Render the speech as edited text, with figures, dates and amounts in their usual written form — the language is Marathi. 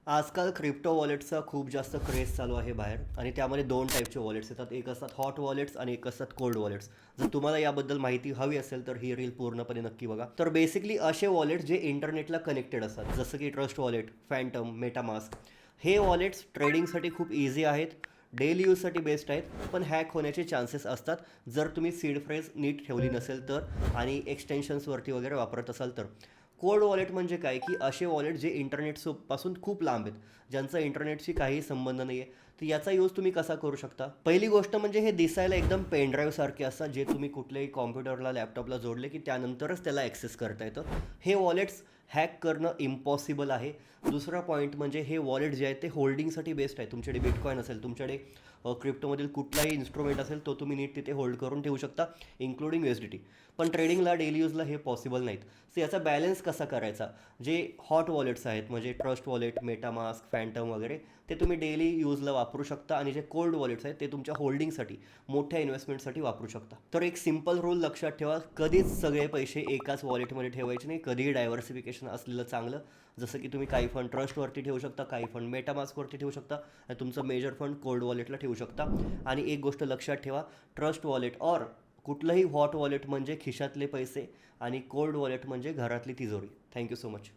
आजकाल क्रिप्टो वॉलेटचा खूप जास्त क्रेज चालू आहे बाहेर आणि त्यामध्ये दोन टाईपचे वॉलेट्स येतात. एक असतात हॉट वॉलेट्स आणि एक असतात कोल्ड वॉलेट्स. जर तुम्हाला याबद्दल माहिती हवी असेल तर ही रील पूर्णपणे नक्की बघा. तर बेसिकली असे वॉलेट्स जे इंटरनेटला कनेक्टेड असतात, जसं की ट्रस्ट वॉलेट, फॅन्टम, मेटामास्क. हे वॉलेट्स ट्रेडिंगसाठी खूप इझी आहेत, डेली यूजसाठी बेस्ट आहेत, पण हॅक होण्याचे चान्सेस असतात जर तुम्ही सीड फ्रेज नीट ठेवली नसेल तर आणि एक्सटेन्शन्सवरती वगैरे वापरत असाल तर. कोल्ड वॉलेट म्हणजे काय, की असे वॉलेट जे इंटरनेटपासून खूप लांब आहेत, ज्यांचा इंटरनेटशी काही संबंध नाही आहे. तर याचा यूज तुम्ही कसा करू शकता? पहिली गोष्ट म्हणजे हे दिसायला एकदम पेनड्राईव्ह सारखे असतात, जे तुम्ही कुठल्याही कॉम्प्युटरला, लॅपटॉपला जोडले की त्यानंतरच त्याला ॲक्सेस करता येतं. हे वॉलेट्स हॅक करणं इम्पॉसिबल आहे. दुसरा पॉईंट म्हणजे हे वॉलेट जे आहे ते होल्डिंगसाठी बेस्ट आहे. तुमच्याकडे बिटकॉईन असेल, तुमच्याकडे क्रिप्टोमधील कुठलाही इन्स्ट्रुमेंट असेल, तो तुम्ही नीट तिथे होल्ड करून ठेवू शकता, इन्क्लुडिंग USDT. पण ट्रेडिंगला, डेली यूजला हे पॉसिबल नाहीत. सो याचा बॅलन्स कसा करायचा? जे हॉट वॉलेट्स आहेत म्हणजे ट्रस्ट वॉलेट, मेटामास्क, फॅन्टम वगैरे, ते तुम्ही डेली यूजला वापरू शकता आणि जे कोल्ड वॉलेट्स आहेत ते तुमच्या होल्डिंगसाठी, मोठ्या इन्व्हेस्टमेंटसाठी वापरू शकता. तर एक सिम्पल रूल लक्षात ठेवा, कधीच सगळे पैसे एकाच वॉलेटमध्ये ठेवायचे नाही. कधीही डायव्हर्सिफिकेशन असलेलं चांगलं. जसं की तुम्ही काही फंड ट्रस्टवरती ठेवू शकता, काही फंड मेटामास्कवरती ठेवू शकता आणि तुमचं मेजर फंड कोल्ड वॉलेटला ठेवू शकता. आणि एक गोष्ट लक्षात ठेवा, ट्रस्ट वॉलेट ऑर कुठलंही हॉट वॉलेट म्हणजे खिशातले पैसे आणि कोल्ड वॉलेट म्हणजे घरातली तिजोरी. Thank you so much.